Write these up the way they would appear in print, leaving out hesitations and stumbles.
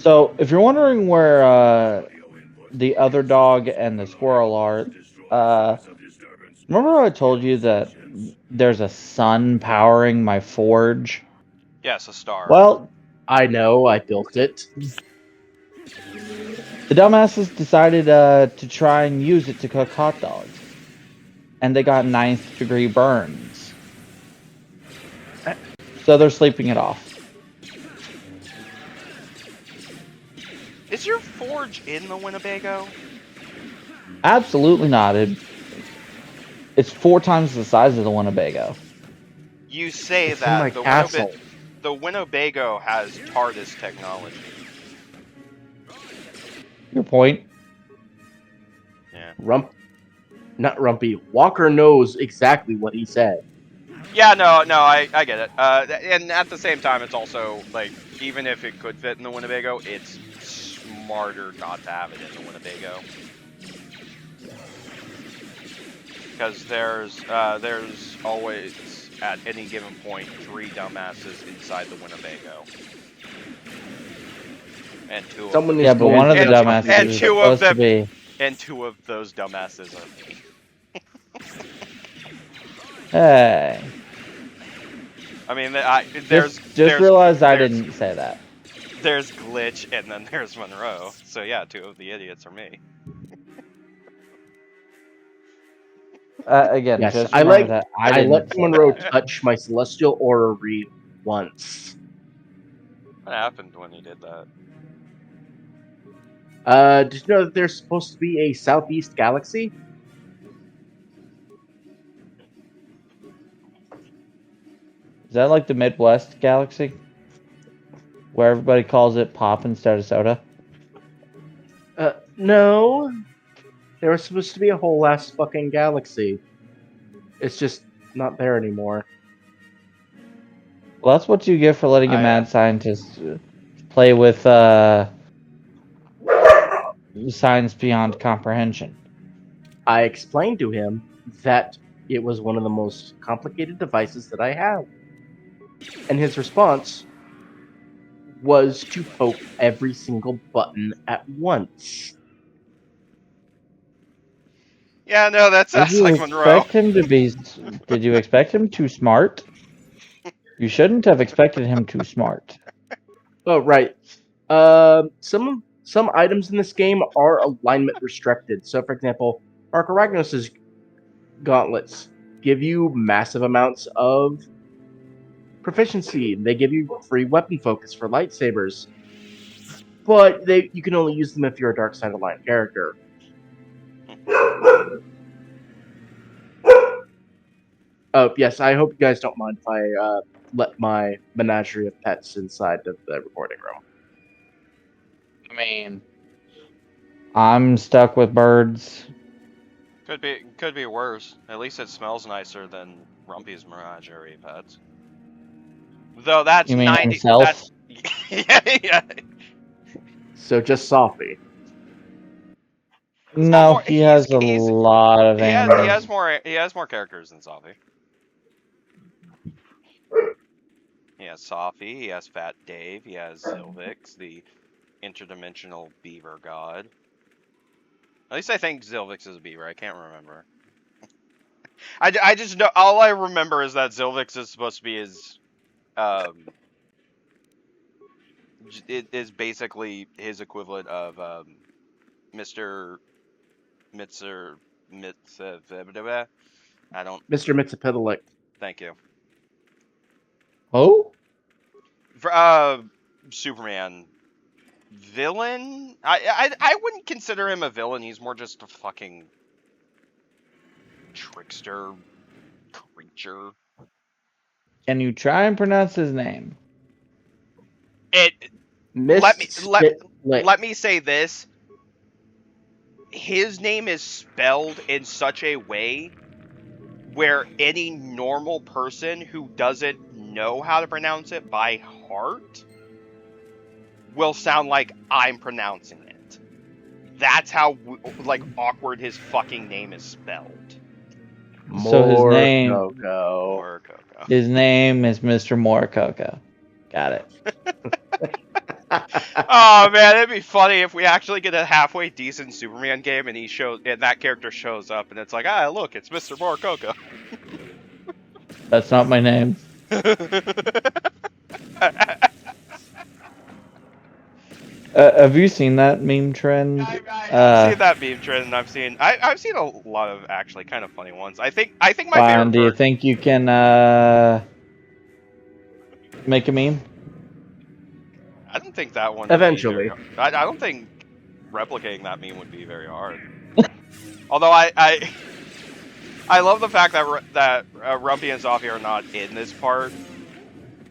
So, if you're wondering where the other dog and the squirrel are, uh, remember I told you that there's a sun powering my forge? Yes, a star. Well, I know, I built it. the dumbasses decided to try and use it to cook hot dogs, and they got ninth degree burns. So they're sleeping it off. Is your forge in the Winnebago? Absolutely not. It's 4 times the size of the Winnebago. You say It's in my that castle. the Winnebago has TARDIS technology. Your point? Yeah. Not Rumpy. Walker knows exactly what he said. Yeah, no, I get it. And at the same time, it's also, like, even if it could fit in the Winnebago, it's smarter not to have it in the Winnebago. Because there's always, at any given point, 3 dumbasses inside the Winnebago. And two of Someone them. is Yeah, but going one of to the get dumbasses and is two of supposed to them- be. And 2 of those dumbasses are me. Hey. I mean, Just there's realized I there's- didn't say that. There's Glitch, and then there's Monroe. So yeah, 2 of the idiots are me. Again, Yes, just I remember that I didn't let say Monroe that. touch my celestial orrery once. What happened when he did that? Did you know that there's supposed to be a southeast galaxy? Is that like the Midwest galaxy? Where everybody calls it pop instead of soda? No. There was supposed to be a whole ass fucking galaxy. It's just not there anymore. Well, that's what you get for letting a I, mad scientist play with science beyond comprehension. I explained to him that it was one of the most complicated devices that I have. And his response was to poke every single button at once. Yeah, no, that Did sounds you like Monroe. expect him to be? Did you expect him too smart? You shouldn't have expected him too smart. Oh, right. Some items in this game are alignment restricted. So, for example, Archiragnos' gauntlets give you massive amounts of proficiency. They give you free weapon focus for lightsabers, but you can only use them if you're a dark side aligned character. Oh, yes, I hope you guys don't mind if I let my menagerie of pets inside of the recording room. I mean, I'm stuck with birds. Could be worse. At least it smells nicer than Rumpy's Menagerie Pets. Though that's You mean 90. himself? That's yeah. So just Sophie. No, More, he has a lot of animals. He has more characters than Sophie. He has Sophie. He has Fat Dave. He has Zilvix, the interdimensional beaver god. At least I think Zilvix is a beaver. I can't remember. I just know, all I remember is that Zilvix is supposed to be his it is basically his equivalent of Mr. Mr. I don't. Mr. Mxyzptlk. Thank you. Oh? For Superman villain. I wouldn't consider him a villain. He's more just a fucking trickster creature. Can you try and pronounce his name? Let me say this. His name is spelled in such a way where any normal person who doesn't know how to pronounce it by heart will sound like I'm pronouncing it. That's how awkward his fucking name is spelled. So his name. Morococo. His name is Mr. Morococo. Got it. Oh man, it'd be funny if we actually get a halfway decent Superman game and that character shows up and it's like, ah, look, it's Mr. Morococo. That's not my name. Have you seen that meme trend? I've seen that meme trend, and I've seen a lot of actually kind of funny ones. I think my Fine. favorite Do you part. think you can make a meme? I don't think that one. Would Eventually. be very hard. I don't think replicating that meme would be very hard. Although I love the fact that Rumpy and Zoffy are not in this part,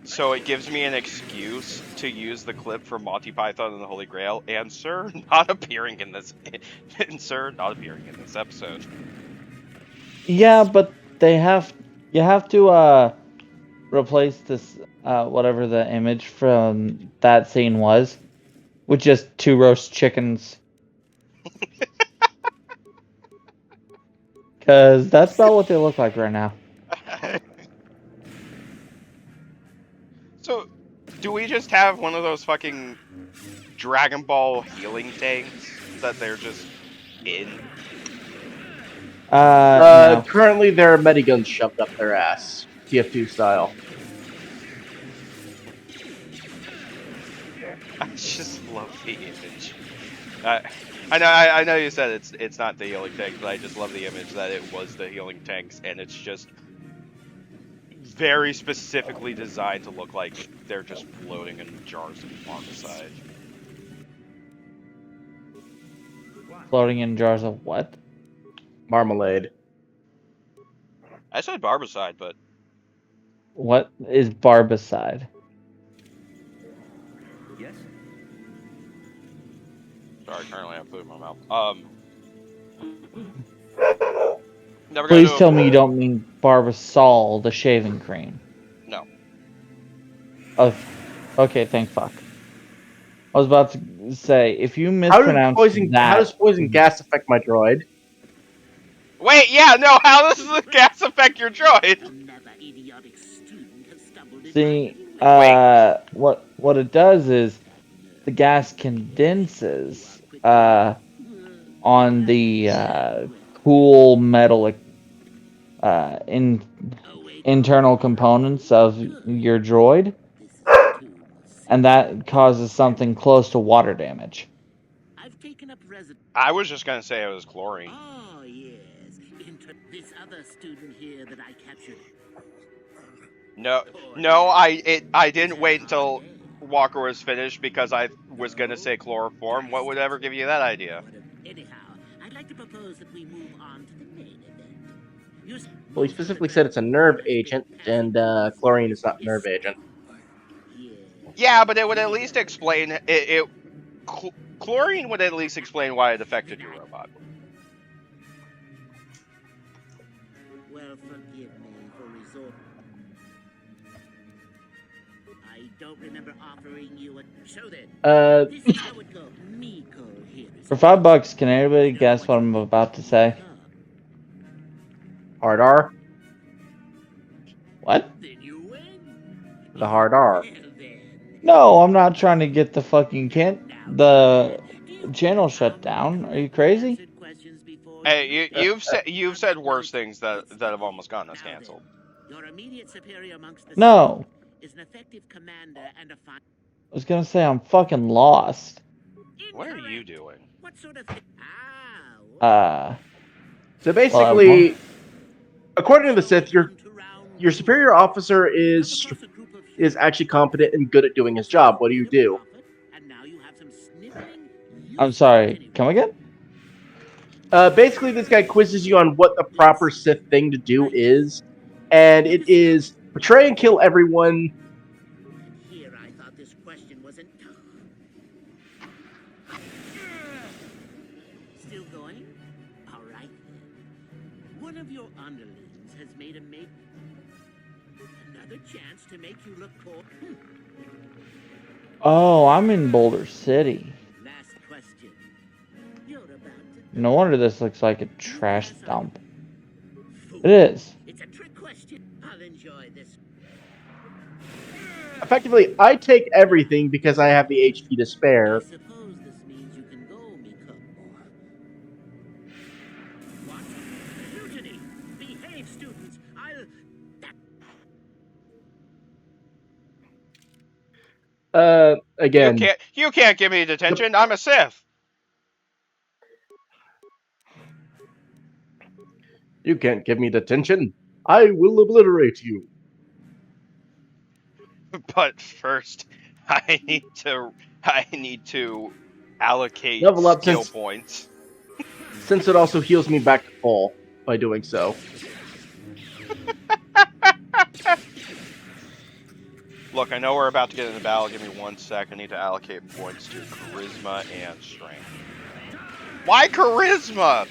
so it gives me an excuse to use the clip from Monty Python and the Holy Grail and Sir not appearing in this episode. Yeah, but you have to replace this whatever the image from that scene was with just 2 roast chickens. Cause that's about what they look like right now. So, do we just have one of those fucking Dragon Ball healing tanks that they're just in? No. Currently, there are mediguns shoved up their ass, TF2 style. I just love the image. I know you said it's not the healing tanks, but I just love the image that it was the healing tanks, and it's just very specifically designed to look like they're just floating in jars of barbicide. Floating in jars of what? Marmalade. I said barbicide, but What is barbicide? Yes. sorry, currently I have food in my mouth. Never gonna Please do tell me you don't mean Barbasol, the shaving cream. No. Oh, okay, thank fuck. I was about to say, if you How mispronounce how does that, poison gas affect my droid? Wait, yeah, no. How does the gas affect your droid? Another idiotic student has stumbled in see, my what it does is the gas condenses on the cool metal internal components of your droid, and that causes something close to water damage. I've taken up residence. I was just gonna say it was chlorine. Oh yes, this other student here that I captured. No, I didn't wait until Walker was finished because I was gonna say chloroform. What would ever give you that idea? Anyhow, I'd like to propose that we move on to the main event. Well, he specifically said it's a nerve agent, and chlorine is not a nerve agent. Yeah, but it would at least explain chlorine would at least explain why it affected your robot. Well, forgive me for resorting. I don't remember offering you a show then. This is how it goes. Miko here is For $5, can anybody guess what I'm about to say? Hard R. What? Then you win. The hard R. Well, then. No, I'm not trying to get the fucking the channel shut down. Are you crazy? Hey, you've said worse things that have almost gotten us canceled. Your immediate superior amongst the No. is an effective commander and a fine. I was gonna say I'm fucking lost. What are you doing? What sort of thing? So basically, according to the Sith, your superior officer is actually competent and good at doing his job. What do you do? I'm sorry. Come again? Basically, this guy quizzes you on what the proper Sith thing to do is, and it is betray and kill everyone. Here, I thought this question wasn't. Still going? All right then. One of your underlings has made another chance to make you look cool. Oh, I'm in Boulder City. Last question. You're about to. No wonder this looks like a trash dump. It is. It's a trick question. I'll enjoy this. effectively, I take everything because I have the HP to I spare. suppose this means you can go, Miko. What? Mutiny! Behave, students! I'll... Again, You can't give me detention. I'm a Sith. you can't give me detention. I will obliterate you. But first, I need to allocate Level up skill points. since it also heals me back to full by doing so. Look, I know we're about to get into battle. Give me 1 sec. I need to allocate points to charisma and strength. Why charisma?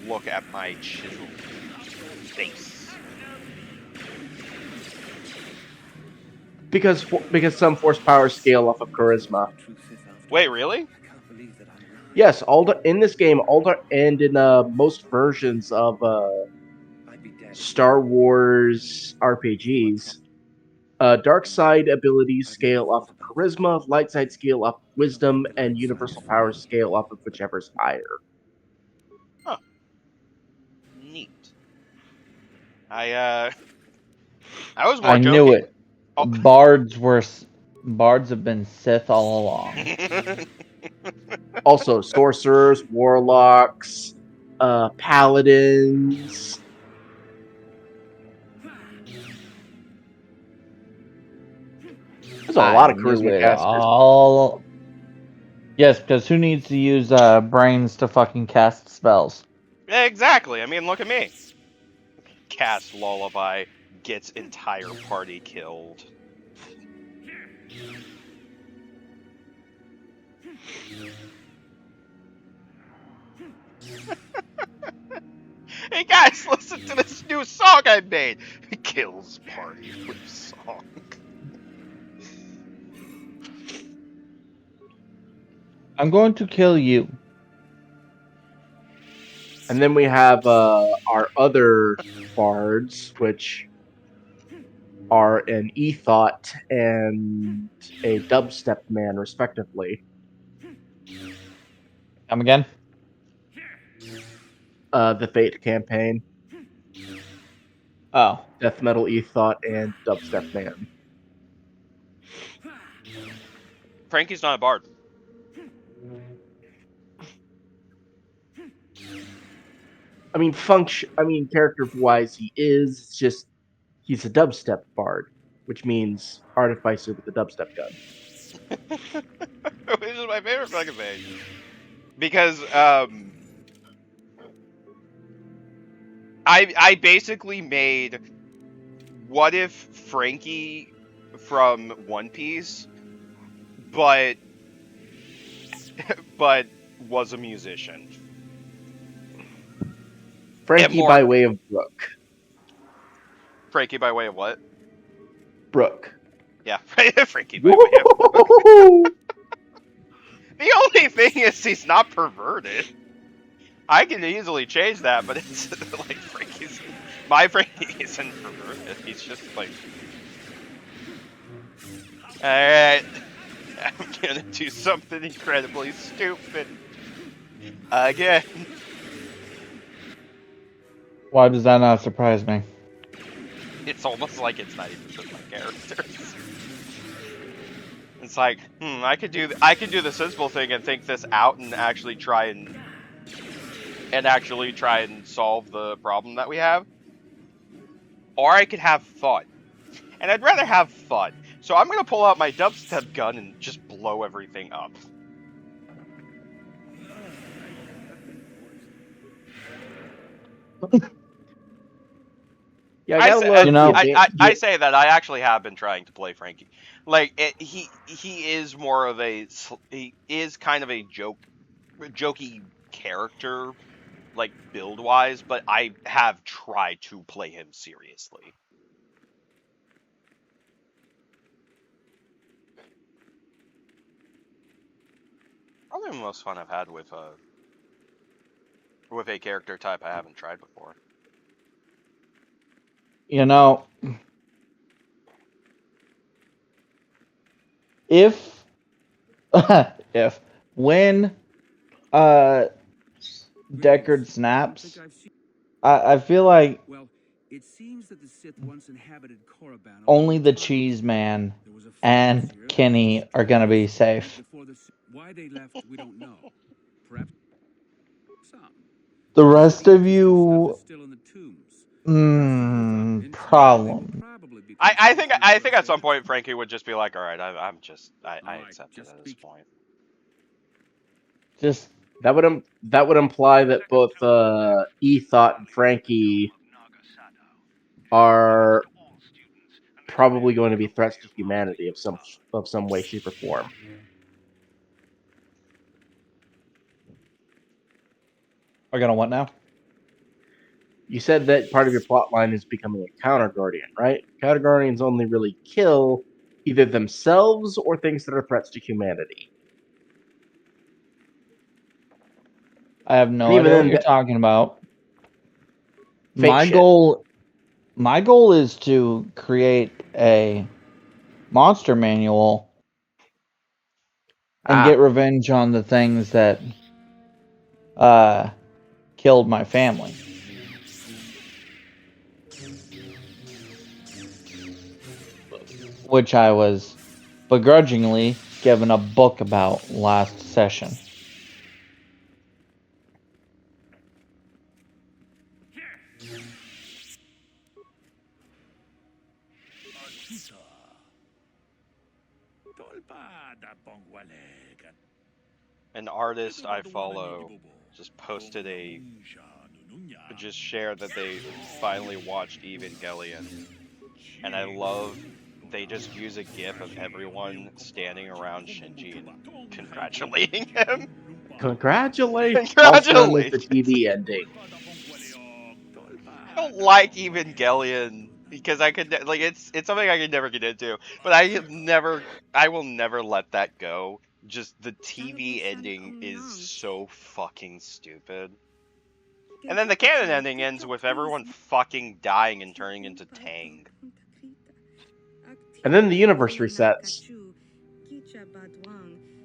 Look at my chiseled face. Because some force powers scale off of charisma. Wait, really? Yes, in this game, and in most versions of Star Wars RPGs, dark side abilities scale off of charisma, light side scale off of wisdom, and universal powers scale off of whichever's higher. Huh. Neat. I was more I joking. knew it. Oh. Bards have been Sith all along. Also, sorcerers, warlocks, paladins. There's a lot of charisma casters. All. Yes, because who needs to use brains to fucking cast spells? Exactly. I mean, look at me. Cast lullaby, gets entire party killed. Hey guys, listen to this new song I made. Kills party with song. I'm going to kill you. And then we have our other bards, which are an Ethot and a Dubstep man, respectively. Come again? The Fate campaign. Oh. Death Metal Ethot and Dubstep man. Frankie's not a bard. I mean, character-wise, he is. It's just he's a dubstep bard, which means artificer with a dubstep gun. Which is my favorite fucking thing. Because I basically made what if Frankie from One Piece, but was a musician. Frankie by way of Brooke. Frankie by way of what? Brooke. Yeah, Frankie by way of Brooke. The only thing is he's not perverted. I can easily change that, but it's like my Frankie isn't perverted. He's just like, alright, I'm gonna do something incredibly stupid. Again. Why does that not surprise me? It's almost like it's not even just my characters. It's like, I could do the Mxyzptlk thing and think this out and actually try and solve the problem that we have. Or I could have fun. And I'd rather have fun. So I'm gonna pull out my dubstep gun and just blow everything up. Yeah, I say that I actually have been trying to play Frankie. Like he is more of he is kind of a jokey character, like build wise, but I have tried to play him seriously. Probably the most fun I've had with a character type I haven't tried before. You know, if if when Deckard snaps, I feel like Well, it seems that the Sith once inhabited Korriban. only the Cheese Man and Kenny are gonna be safe. Why they left, we don't know. Perhaps some. The rest of you, Still in the tombs. problem. I think at some point Frankie would just be like, all right, I accept it at this point. Just That would imply that both Ethot and Frankie are probably going to be threats to humanity of some way, shape, or form. are gonna what now? You said that part of your plot line is becoming a counter guardian, right? Counter guardians only really kill either themselves or things that are threats to humanity. I have no And even idea what then, you're talking about. fake My shit. goal is to create a monster manual and get revenge on the things that killed my family. Which I was begrudgingly given a book about last session. An artist I follow just posted just shared that they finally watched Evangelion, and I love they just use a gif of everyone standing around Shinji and congratulating him. Congratulations! Also known as the Congratulations! TV ending. I don't like Evangelion because I could like it's something I could never get into, but I will never let that go. Just the TV ending is so fucking stupid. And then the canon ending ends with everyone fucking dying and turning into Tang. And then the universe resets.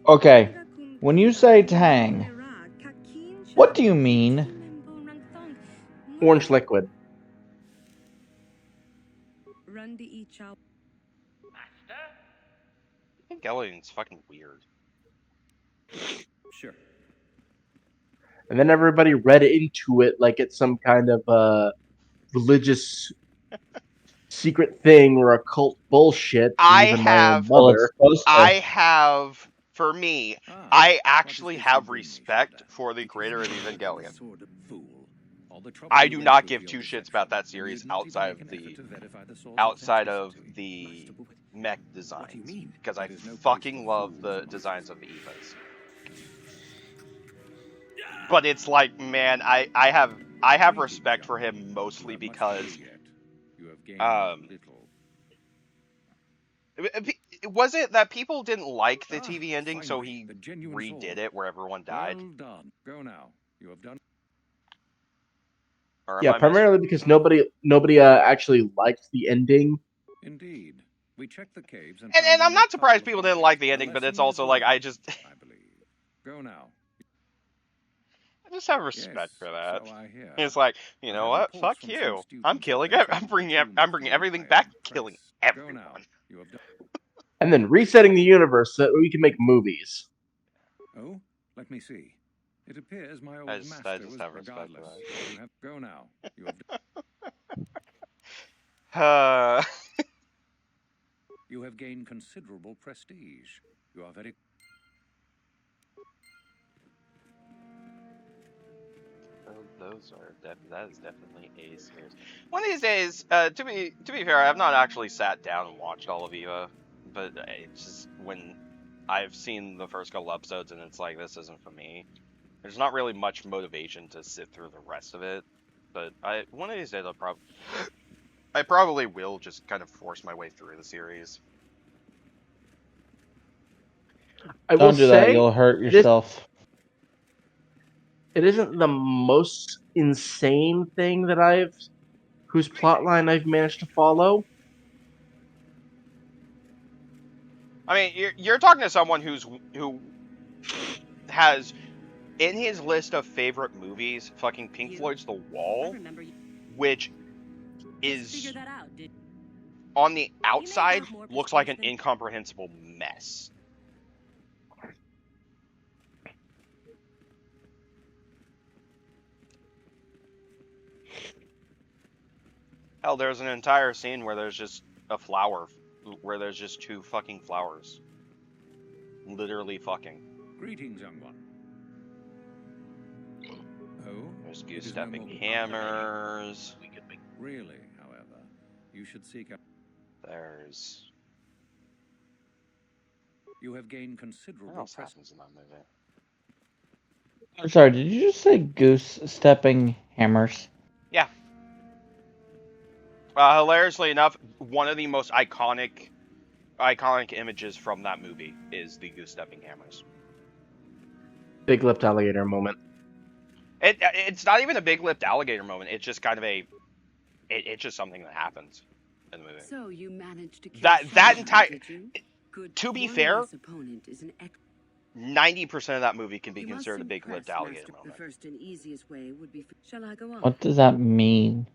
Okay, when you say Tang, what do you mean? Orange liquid. Evangelion's fucking weird. Sure. And then everybody read into it like it's some kind of religious secret thing or occult bullshit. And even my own Well, it's mother. supposed to. For me, I actually have respect for the creator of Evangelion. I do not give two shits about that series outside of the mech designs because I fucking love the designs of the Evas. But it's like, man, I have respect for him mostly because was it that people didn't like the TV ending, so he redid it where everyone died? Well done. Go now. You have done. Yeah, primarily because nobody actually liked the ending. Indeed. We checked the caves and I'm not surprised people didn't like the ending, but it's also like I believe. Go now. I just have respect for that. So it's like, you know what? Fuck you. I'm bringing everything back, killing everyone. And then resetting the universe so that we can make movies. Oh, let me see. It appears my old master was regardless. You have go now. You have You have gained considerable prestige. You are very that is definitely a series. One of these days, to be fair, I have not actually sat down and watched all of Eva, but it's just when I've seen the first couple episodes and it's like, this isn't for me. There's not really much motivation to sit through the rest of it, but one of these days I probably will just kind of force my way through the series. Don't do that, you'll hurt yourself. It isn't the most insane thing that whose plotline I've managed to follow. I mean, you're talking to someone who has in his list of favorite movies, fucking Pink Floyd's The Wall, which is on the outside looks like an incomprehensible mess. Hell, there's an entire scene where there's just a flower, where there's just 2 fucking flowers. Literally fucking. Greetings, young one. Oh, There's goose-stepping hammers. really, however, you should seek out. There's... You have gained What considerable else presence. happens in that movie? I'm sorry, did you just say goose-stepping hammers? Yeah. Hilariously enough, one of the most iconic images from that movie is the goose-stepping hammers. Big lipped alligator moment. It's not even a big-lipped alligator moment. It's just kind of it's just something that happens in the movie. So you managed to kill That entire... did you? Good. To be One fair, less opponent is an 90% of that movie can be You must considered a big-lipped impress, alligator Master. The moment. first and easiest way would be. Shall I go on? What does that mean?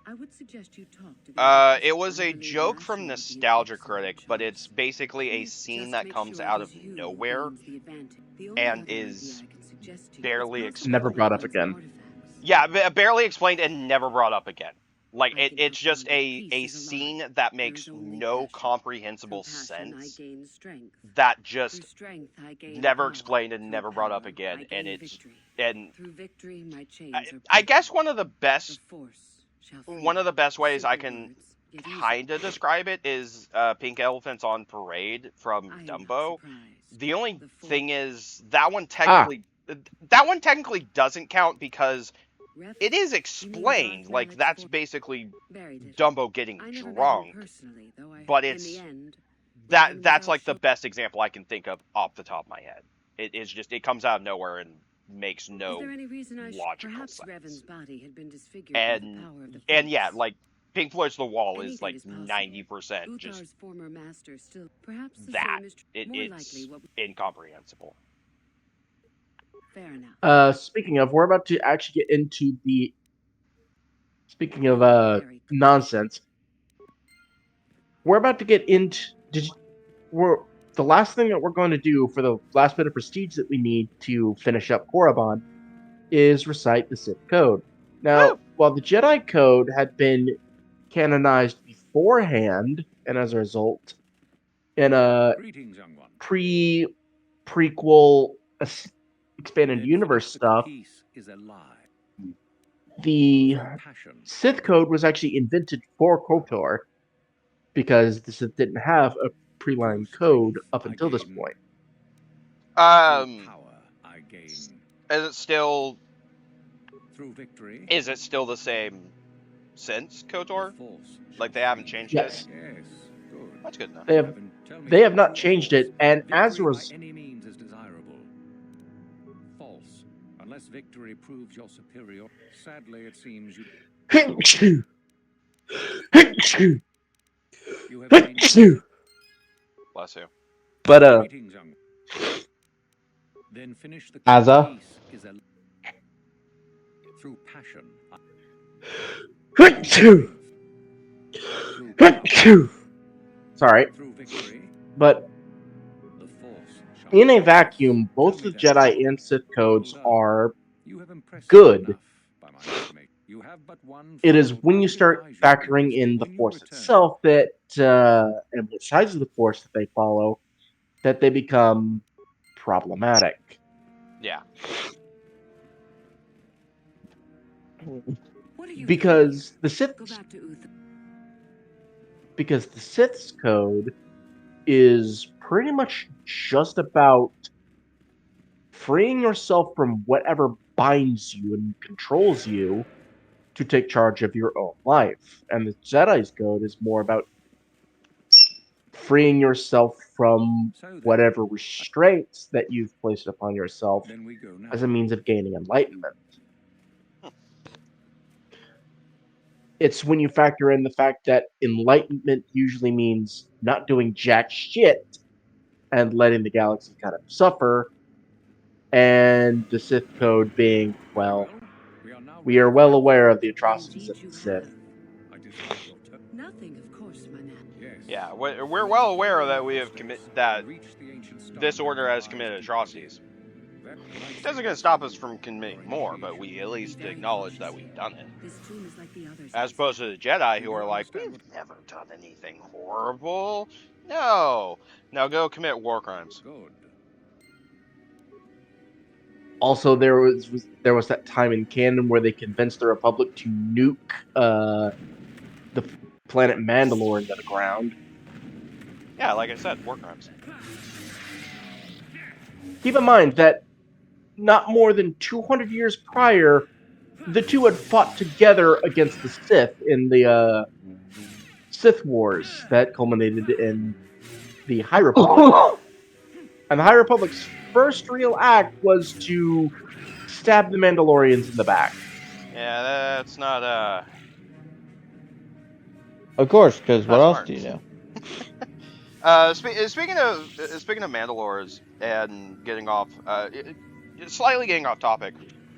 I would suggest you talk to the It was a unbelievable joke from national Nostalgia excellent Critic, but it's choice. basically a Please scene just that make comes sure it out is of you who nowhere gains the advantage. The only and other idea is I can suggest to you barely is explained. Never brought up again. artifacts. Yeah, barely explained and never brought up again. Like, I can it's just confirm that a peace is a scene lie. that There makes is only no passion. comprehensible Through passion, I sense, gain strength. that Through just strength, I gain never power. explained and Through never brought up power, again, I and gain it's... victory. And Through victory, my chains are I guess broken. one of the The best force shall free One of the best ways I Simple can words, yet easy. kind of describe it is Pink Elephants on Parade from I am not Dumbo. surprised. The only The force thing is that one technically doesn't count because Ref, it is you mean explained. dark Like, knowledge that's for basically buried it. Dumbo getting I never met him drunk, personally, though I but in the it's end Raven that's without like the shield. best example I can think of off the top of my head. It is just, it comes out of nowhere and makes Is no there any reason I should logical perhaps sense. Revan's body had been disfigured by the And power of the and yeah, force. like Pink Floyd's The Wall is Anything like is possible. 90% just Uthar's former master still perhaps the that. same is more likely It's what incomprehensible. fair enough. Speaking of, we're about to actually get into the. Speaking of Very nonsense, we're about to get into. The last thing that we're going to do for the last bit of prestige that we need to finish up Korriban is recite the Sith Code. Now, Woo! while the Jedi Code had been canonized beforehand, and as a result, in a Greetings, young one. prequel expanded Then universe finish the stuff, peace is a lie. the Through passion. Sith Code was actually invented for KOTOR because the Sith didn't have a pre-line code up until this point. Through Um, power, I gain. is it still Through victory, the same since the KOTOR? force Like, they shall haven't free changed you. it? Yes, Yes, good. That's good enough. they have. Revan, tell me They have your not true changed force. it, and as a Victory by result, any means is desirable. False. Unless victory proves your superior. Sadly, it seems you have gained. Bless you. but Greetings, young. Then finish the Azza? peace is a through passion. Through power, sorry, through victory, but the force shall in a free us. vacuum, Tell both me the then. Jedi and Sith codes Well done. are You have impressed good. me enough, by my estimate. You have but one It is final when you I start advise you to do factoring this in the when you Force return. itself that and what sides of the Force that they follow, that they become problematic. Yeah. What are you Because thinking? the Sith, Go back to Uther. because the Sith's code is pretty much just about freeing yourself from whatever binds you and controls you to take charge of your own life. And the Jedi's code is more about freeing yourself from So then, whatever restraints that you've placed upon yourself then we go now. as a means of gaining enlightenment. It's when you factor in the fact that enlightenment usually means not doing jack shit and letting the galaxy kind of suffer, and the Sith Code being, well, we are well aware of the atrocities of Indeed, you the Sith. have. I dislike your Nothing, of course, my man. Yes. Yeah, we're well aware that we have that Reach the ancient star this order has lies committed deep atrocities. within. That It doesn't gonna stop us from committing more, but we at least acknowledge that we've done it. This tomb is like the others. As opposed to the Jedi, who You are do like, understand we've never done anything horrible. No. Now go commit war crimes. Good. Also, there was that time in canon where they convinced the Republic to nuke the planet Mandalore into the ground. Yeah, like I said, war crimes. Keep in mind that not more than 200 years prior, the two had fought together against the Sith in the Sith Wars that culminated in the High Republic. And the High Republic's first real act was to stab the Mandalorians in the back. Yeah, that's not Of course, because what That's else smart. do you do? Speaking of Mandalores and getting off, slightly getting off topic.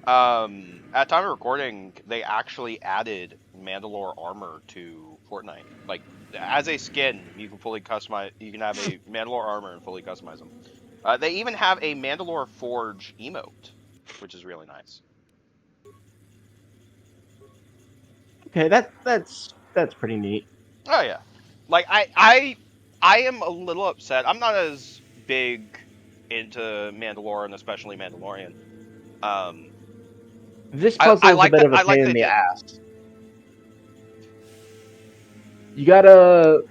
At time of recording, they actually added Mandalore armor to Fortnite. Like as a skin, you can fully customize. You can have a Mandalore armor and fully customize them. They even have a Mandalore Forge emote, which is really nice. Okay, that's pretty neat. Oh yeah, like I am a little upset. I'm not as big into Mandalore and especially Mandalorian. This puzzle is a bit of a pain in the ass. You gotta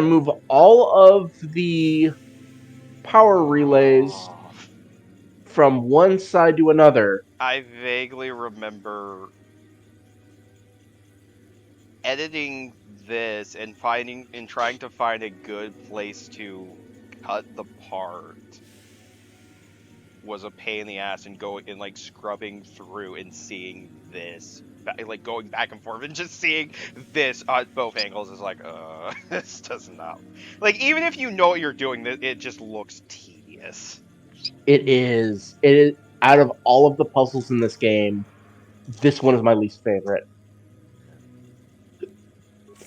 move all of the power relays from one side to another. I vaguely remember editing this and trying to find a good place to cut the part was a pain in the ass, and going and like scrubbing through and seeing this, like going back and forth and just seeing this on both angles is like, this does not, like, even if you know what you're doing, it just looks tedious. It is out of all of the puzzles in this game, this one is my least favorite.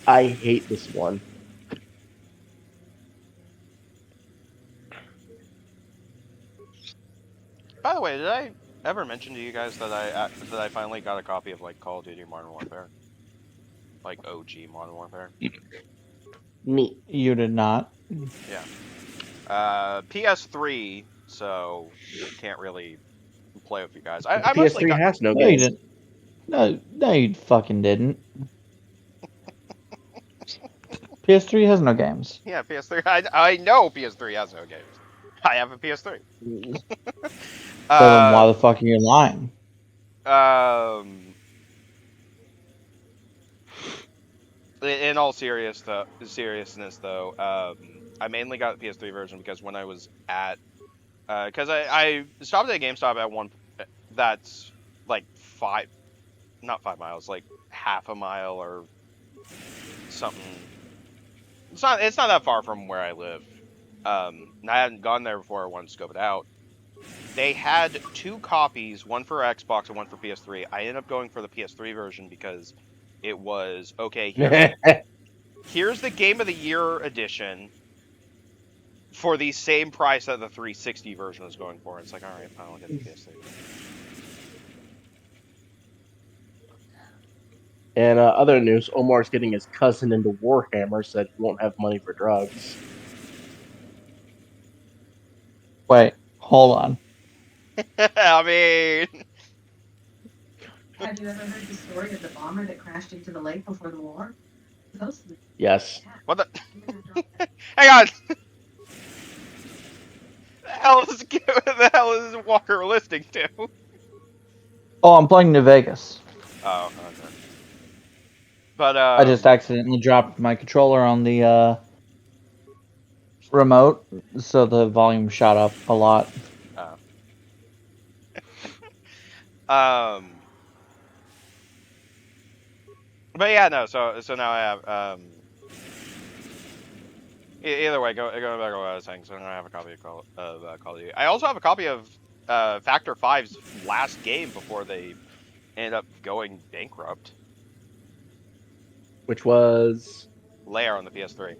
I hate this one. By the way, did I ever mention to you guys that I finally got a copy of like Call of Duty Modern Warfare, like OG Modern Warfare? Neat. You did not. Yeah. PS3, so can't really play with you guys. I mostly PS3 got. has no No, game. you didn't. No, you fucking didn't. PS3 has no games. Yeah, PS3. I know PS3 has no games. I have a PS3. So then why the fuck are you lying? In all seriousness though, I mainly got the PS3 version because when I was at, because I stopped at a GameStop at one, that's like not 5 miles, like half a mile or something. It's not that far from where I live. And I hadn't gone there before. I wanted to scope it out. They had 2 copies, one for Xbox and one for PS3. I ended up going for the PS3 version because it was, okay, here's the Game of the Year edition for the same price that the 360 version was going for. It's like, alright, fine, I'll get the PS3. And other news, Omar's getting his cousin into Warhammer, said he won't have money for drugs. Wait, hold on. I mean... Have you ever heard the story of the bomber that crashed into the lake before the war? Yes. What the... Hang on! the hell is Walker listening to? Oh, I'm playing New Vegas. Oh, okay. But, I just accidentally dropped my controller on the remote, so the volume shot up a lot. But yeah, no, so now I have, Either way, going back to what I was saying, so I don't have a copy of Call of Duty. I also have a copy of Factor 5's last game before they ended up going bankrupt. Which was Lair on the PS3.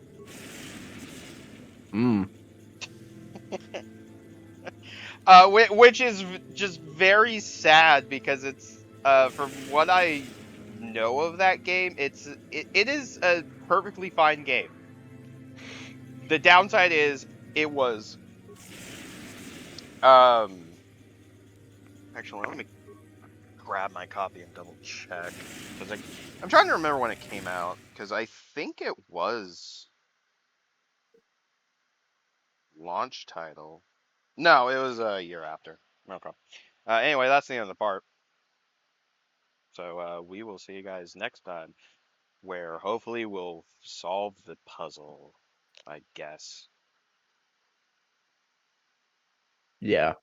Which is just very sad because it's from what I know of that game, it is a perfectly fine game. The downside is it was actually let me grab my copy and double check because I'm trying to remember when it came out because I think it was launch title. No, it was a year after. Okay. Anyway, that's the end of the part. So we will see you guys next time, where hopefully we'll solve the puzzle, I guess. Yeah.